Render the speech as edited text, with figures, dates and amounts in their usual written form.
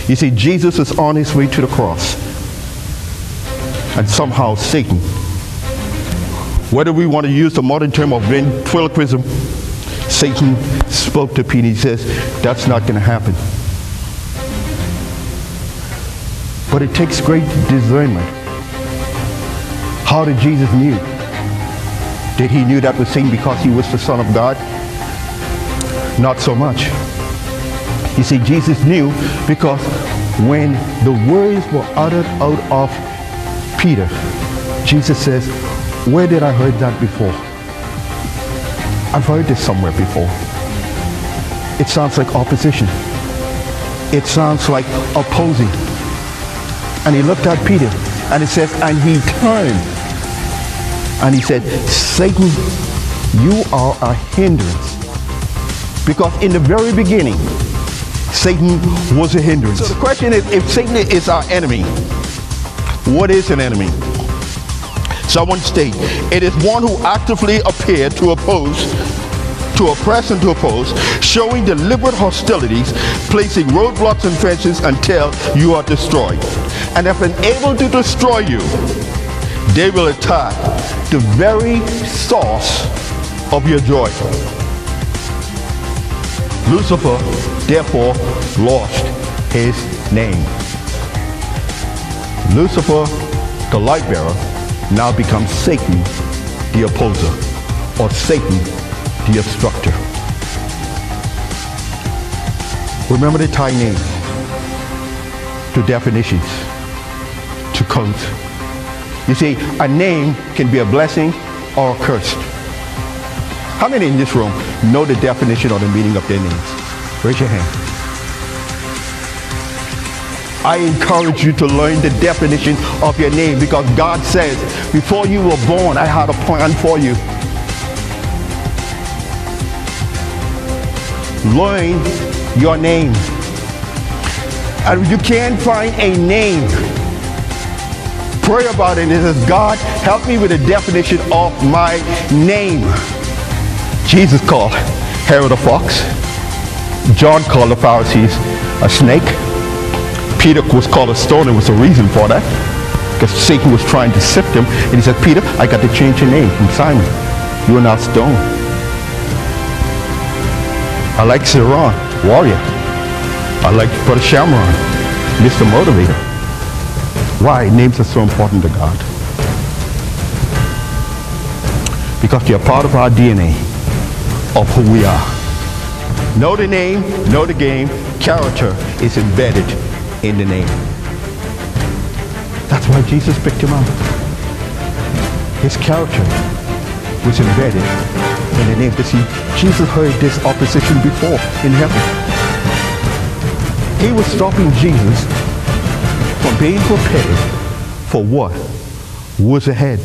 You see, Jesus is on his way to the cross. And somehow Satan, whether we want to use the modern term of ventriloquism, Satan spoke to Peter. He says, that's not going to happen. But it takes great discernment. How did Jesus knew? Did he knew that was Satan because he was the Son of God? Not so much. You see, Jesus knew because when the words were uttered out of Peter, Jesus says, where did I heard that before? I've heard this somewhere before. It sounds like opposition. It sounds like opposing. And he looked at Peter and it says, and he turned and he said, Satan, you are a hindrance. Because in the very beginning, Satan was a hindrance. So the question is, if Satan is our enemy, what is an enemy? Someone state, it is one who actively appeared to oppose, to oppress and to oppose, showing deliberate hostilities, placing roadblocks and fences until you are destroyed. And if unable to destroy you, they will attack the very source of your joy. Lucifer, therefore, lost his name. Lucifer, the light bearer, now becomes Satan, the opposer, or Satan, the obstructor. Remember to tie names to definitions, to codes. You see, a name can be a blessing or a curse. How many in this room know the definition or the meaning of their names? Raise your hand. I encourage you to learn the definition of your name because God says, before you were born, I had a plan for you. Learn your name. And if you can't find a name, pray about it and says, God, help me with the definition of my name. Jesus called Herod a fox. John called the Pharisees a snake. Peter was called a stone. There was a reason for that, because Satan was trying to sift him. And he said, Peter, I got to change your name from Simon. You are now stone. I like Saran, warrior. I like Brother Shamron, Mr. Motivator. Why? Names are so important to God. Because they're part of our DNA, of who we are. Know the name, know the game. Character is embedded in the name. That's why Jesus picked him up. His character was embedded in the name. You see, Jesus heard this opposition before in heaven. He was stopping Jesus from being prepared for what was ahead.